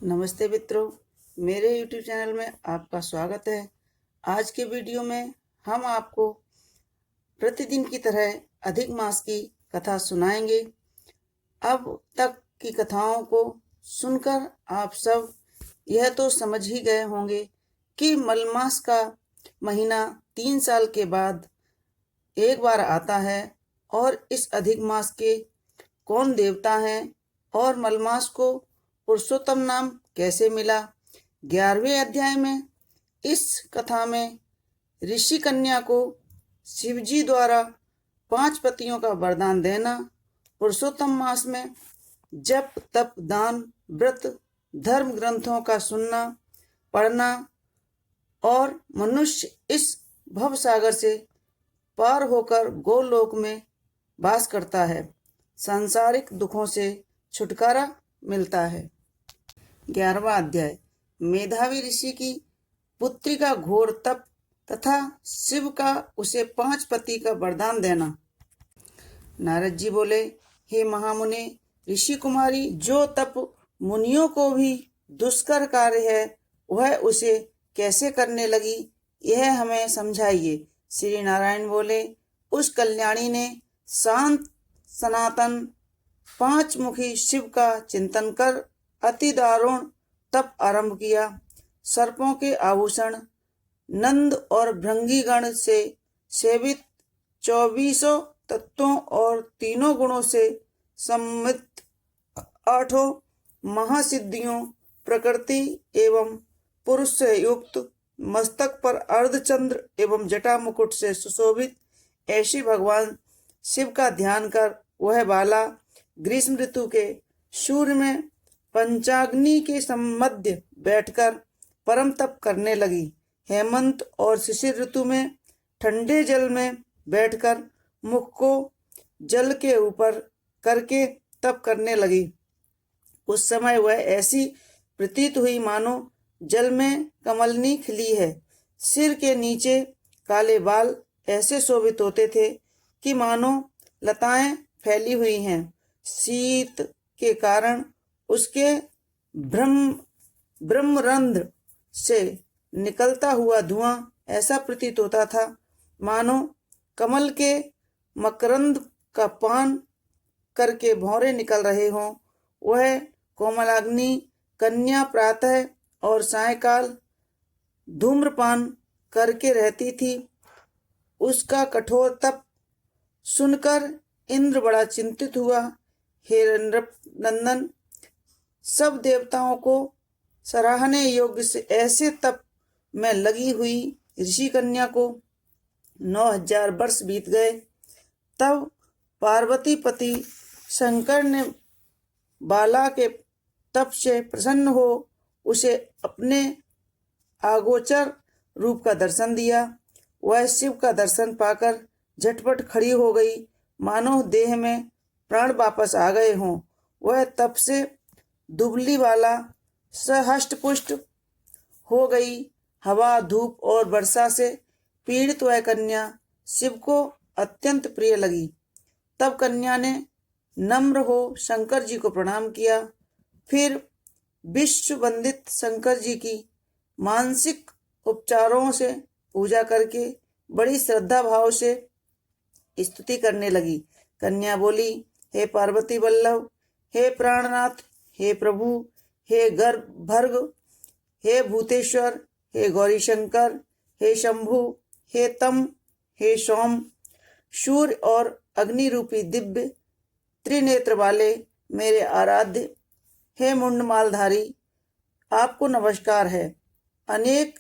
नमस्ते मित्रों, मेरे YouTube चैनल में आपका स्वागत है। आज के वीडियो में हम आपको प्रतिदिन की तरह अधिक मास की कथा सुनाएंगे। अब तक की कथाओं को सुनकर आप सब यह तो समझ ही गए होंगे कि मलमास का महीना 3 साल के बाद एक बार आता है और इस अधिक मास के कौन देवता हैं और मलमास को पुरुषोत्तम नाम कैसे मिला। 11वें अध्याय में इस कथा में ऋषि कन्या को शिवजी द्वारा 5 पतियों का वरदान देना, पुरुषोत्तम मास में जप तप दान व्रत धर्म ग्रंथों का सुनना पढ़ना और मनुष्य इस भव सागर से पार होकर गोलोक में वास करता है, सांसारिक दुखों से छुटकारा मिलता है। 11वां अध्याय मेधावी ऋषि की पुत्री का घोर तप तथा शिव का उसे 5 पति का वरदान देना। नारद जी बोले, हे महामुने, ऋषि कुमारी जो तप मुनियों को भी दुष्कर कार्य है वह उसे कैसे करने लगी, यह हमें समझाइए। श्री नारायण बोले, उस कल्याणी ने शांत सनातन 5 मुखी शिव का चिंतन कर अति दारुण तप आरंभ किया। सर्पों के आभूषण नंद और भृंगीगण से सेवित 24 तत्वों और 3 गुणों से सम्मित 8 महासिद्धियों प्रकृति एवं पुरुष से युक्त मस्तक पर अर्धचंद्र एवं जटा मुकुट से सुशोभित ऐसी भगवान शिव का ध्यान कर वह बाला ग्रीष्म ऋतु के सूर्य में पंचाग्नि के सम्मध्य बैठकर परम तप करने लगी। हेमंत और शिशिर ऋतु में ठंडे जल में बैठकर मुख को जल के ऊपर करके तप करने लगी। उस समय वह ऐसी प्रतीत हुई मानो जल में कमलनी खिली है। सिर के नीचे काले बाल ऐसे शोभित होते थे कि मानो लताएं फैली हुई हैं। शीत के कारण उसके ब्रह्मरंध्र से निकलता हुआ धुआं ऐसा प्रतीत होता था मानो कमल के मकरंद का पान करके भौरे निकल रहे हों। वह कोमलाग्नि कन्या प्रातः और सायकाल धूम्रपान करके रहती थी। उसका कठोर तप सुनकर इंद्र बड़ा चिंतित हुआ। हे नंदन, सब देवताओं को सराहने योग्य से ऐसे तप में लगी हुई ऋषि कन्या को 9000 वर्ष बीत गए। तब पार्वती पति शंकर ने बाला के तप से प्रसन्न हो उसे अपने आगोचर रूप का दर्शन दिया। वह शिव का दर्शन पाकर झटपट खड़ी हो गई, मानो देह में प्राण वापस आ गए हों। वह तप से दुबली वाला सहष्टपुष्ट हो गई। हवा धूप और वर्षा से पीड़ित वह कन्या शिव को अत्यंत प्रिय लगी। तब कन्या ने नम्र हो शंकर जी को प्रणाम किया। फिर विश्व वंदित शंकर जी की मानसिक उपचारों से पूजा करके बड़ी श्रद्धा भाव से स्तुति करने लगी। कन्या बोली, हे पार्वती वल्लभ, हे प्राणनाथ, हे प्रभु, हे गर्भर्ग, हे भूतेश्वर, हे गौरी शंकर, हे शंभु, हे तम, हे सोम, सूर्य और अग्नि रूपी दिव्य त्रिनेत्र वाले मेरे आराध्य, हे मुंडमालधारी, आपको नमस्कार है। अनेक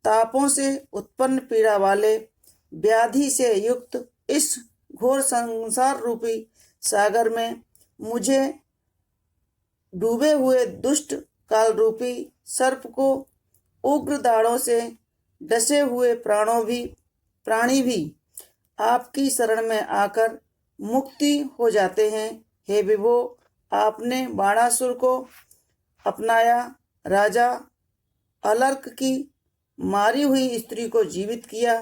तापों से उत्पन्न पीड़ा वाले व्याधि से युक्त इस घोर संसार रूपी सागर में मुझे डूबे हुए दुष्ट काल रूपी सर्प को उग्र दाढ़ों से डसे हुए प्राणी भी आपकी शरण में आकर मुक्ति हो जाते हैं। हे विभो, आपने बाणासुर को अपनाया, राजा अलर्क की मारी हुई स्त्री को जीवित किया।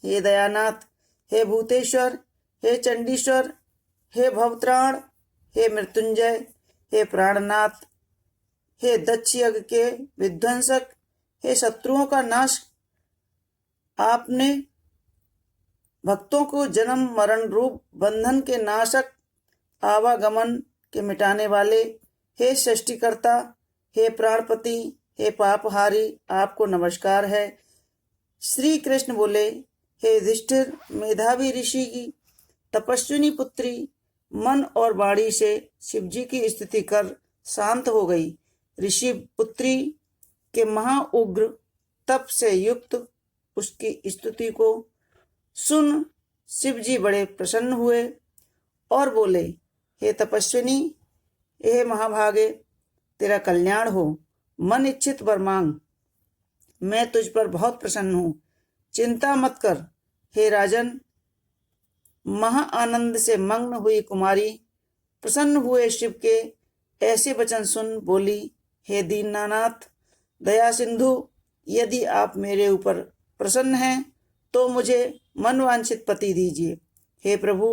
हे दयानाथ, हे भूतेश्वर, हे चंडीश्वर, हे भवत्राण, हे मृत्युंजय, हे प्राणनाथ, हे दक्ष यज्ञ के विध्वंसक, हे शत्रुओं का नाश, आपने भक्तों को जन्म मरण रूप बंधन के नाशक, आवागमन के मिटाने वाले, हे सृष्टिकर्ता, हे प्राणपति, हे पापहारी, आपको नमस्कार है। श्री कृष्ण बोले, हे युधिष्ठिर, मेधावी ऋषि की तपस्विनी पुत्री मन और वाणी से शिवजी की स्तुति कर शांत हो गई। ऋषि पुत्री के महाउग्र तप से युक्त उसकी स्तुति को सुन शिवजी बड़े प्रसन्न हुए और बोले, हे तपस्विनी, हे महाभागे, तेरा कल्याण हो, मन इच्छित वर मांग, मैं तुझ पर बहुत प्रसन्न हूँ, चिंता मत कर। हे राजन, महा आनंद से मग्न हुई कुमारी प्रसन्न हुए शिव के ऐसे वचन सुन बोली, हे दीनानाथ, दया सिंधु, यदि आप मेरे ऊपर प्रसन्न हैं तो मुझे मनवांछित पति दीजिए। हे प्रभु,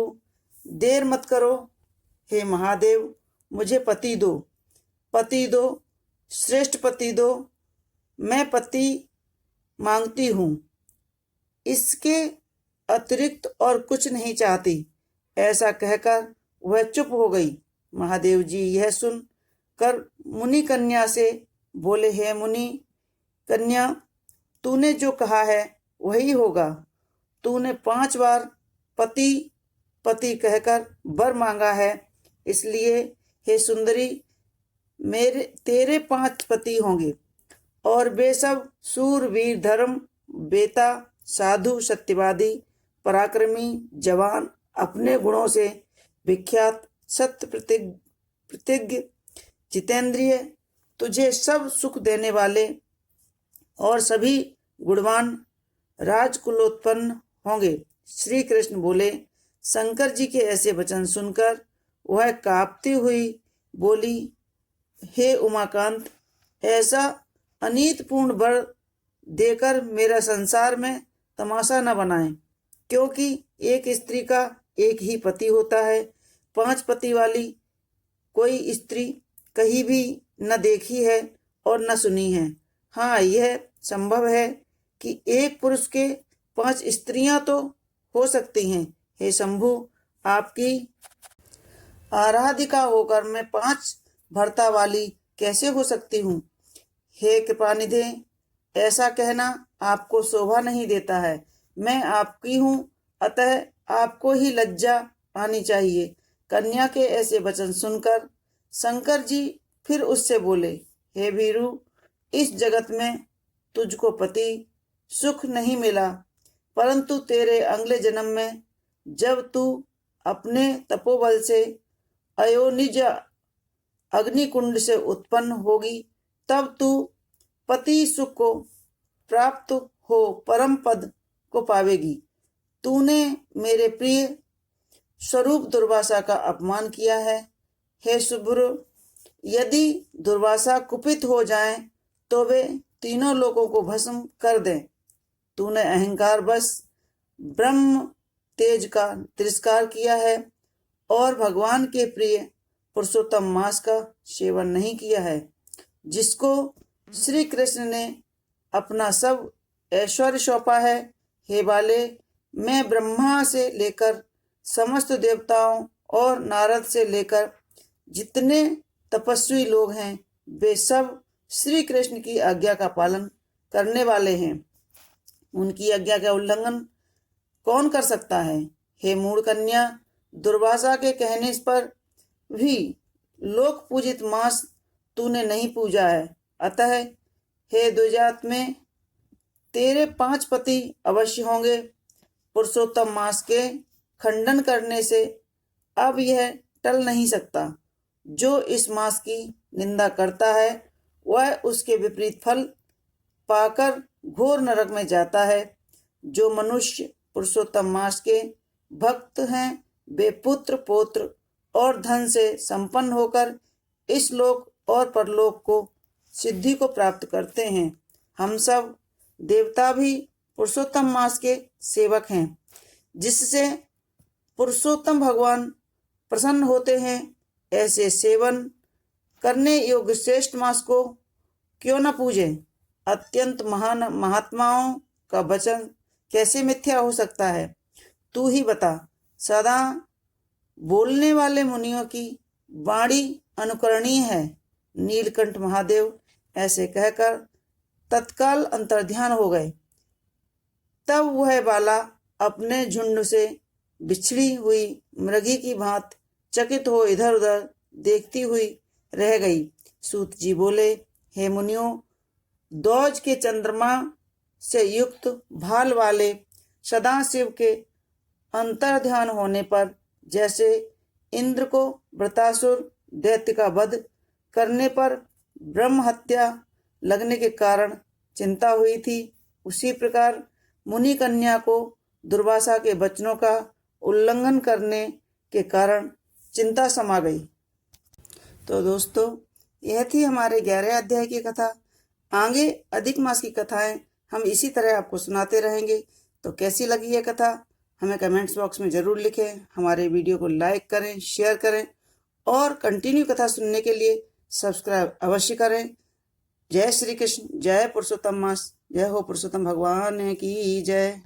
देर मत करो। हे महादेव, मुझे पति दो, पति दो, श्रेष्ठ पति दो, मैं पति मांगती हूँ, इसके अतिरिक्त और कुछ नहीं चाहती। ऐसा कहकर वह चुप हो गई। महादेव जी यह सुन कर मुनि कन्या से बोले, हे मुनि कन्या, तूने जो कहा है वही होगा। तूने 5 बार पति पति कहकर वर मांगा है, इसलिए हे सुंदरी, तेरे 5 पति होंगे और वे सब सूरवीर, धर्म बेता, साधु, सत्यवादी, पराक्रमी, जवान, अपने गुणों से विख्यात, सत्य प्रतिज्ञ, जितेंद्रिय, तुझे सब सुख देने वाले और सभी गुणवान राजकुलोत्पन्न होंगे। श्री कृष्ण बोले। शंकर जी के ऐसे वचन सुनकर वह कांपती हुई बोली, हे उमाकांत, ऐसा अनीतपूर्ण वर देकर मेरा संसार में तमाशा न बनाएं, क्योंकि एक स्त्री का एक ही पति होता है। 5 पति वाली कोई स्त्री कहीं भी न देखी है और न सुनी है। हाँ, यह संभव है कि एक पुरुष के 5 स्त्रियां तो हो सकती हैं। हे शंभु, आपकी आराधिका होकर मैं 5 भर्ता वाली कैसे हो सकती हूँ? हे कृपानिधे, ऐसा कहना आपको शोभा नहीं देता है। मैं आपकी हूँ, अतः आपको ही लज्जा आनी चाहिए। कन्या के ऐसे वचन सुनकर शंकर जी फिर उससे बोले, हे भीरू, इस जगत में तुझको पति सुख नहीं मिला, परंतु तेरे अगले जन्म में जब तू अपने तपोबल से अयोनिज अग्निकुंड से उत्पन्न होगी, तब तू पति सुख को प्राप्त हो परम पद को पावेगी। तूने मेरे प्रिय स्वरूप दुर्वासा का अपमान किया है। हे शुभ्र, यदि दुर्वासा कुपित हो जाएं तो वे तीनों लोगों को भस्म कर दें। तूने अहंकार बस ब्रह्म तेज का तिरस्कार किया है और भगवान के प्रिय पुरुषोत्तम मास का सेवन नहीं किया है, जिसको श्री कृष्ण ने अपना सब ऐश्वर्य सौंपा है। हे बाले, मैं ब्रह्मा से लेकर समस्त देवताओं और नारद से लेकर जितने तपस्वी लोग हैं, वे सब श्री कृष्ण की आज्ञा का पालन करने वाले हैं। उनकी आज्ञा का उल्लंघन कौन कर सकता है? हे मूढ़ कन्या, दुर्वासा के कहने पर भी लोक पूजित मास तूने नहीं पूजा है, अतः हे द्विजात में तेरे 5 पति अवश्य होंगे। पुरुषोत्तम मास के खंडन करने से अब यह टल नहीं सकता। जो इस मास की निंदा करता है वह उसके विपरीत फल पाकर घोर नरक में जाता है। जो मनुष्य पुरुषोत्तम मास के भक्त हैं, वे पुत्र पौत्र और धन से संपन्न होकर इस लोक और परलोक को सिद्धि को प्राप्त करते हैं। हम सब देवता भी पुरुषोत्तम मास के सेवक हैं, जिससे पुरुषोत्तम भगवान प्रसन्न होते हैं। ऐसे सेवन करने योग्य श्रेष्ठ मास को क्यों न पूजे। अत्यंत महान महात्माओं का वचन कैसे मिथ्या हो सकता है, तू ही बता। सदा बोलने वाले मुनियों की वाणी अनुकरणीय है। नीलकंठ महादेव ऐसे कहकर तत्काल अंतर्ध्यान हो गए। तब वह बाला अपने झुंड से बिछड़ी हुई मृगी की भांति चकित हो इधर उधर देखती हुई रह गई। सूत जी बोले, हे मुनियों, दौज के चंद्रमा से युक्त भाल वाले सदाशिव के अंतर्ध्यान होने पर जैसे इंद्र को वृतासुर दैत्य का वध करने पर ब्रह्म हत्या लगने के कारण चिंता हुई थी, उसी प्रकार मुनि कन्या को दुर्वासा के वचनों का उल्लंघन करने के कारण चिंता समा गई। तो दोस्तों, यह थी हमारे 11 अध्याय की कथा। आगे अधिक मास की कथाएं हम इसी तरह आपको सुनाते रहेंगे। तो कैसी लगी यह कथा हमें कमेंट्स बॉक्स में ज़रूर लिखें। हमारे वीडियो को लाइक करें, शेयर करें और कंटिन्यू कथा सुनने के लिए सब्सक्राइब अवश्य करें। जय श्री कृष्ण, जय पुरुषोत्तम मास, जय हो पुरुषोत्तम भगवान की जय।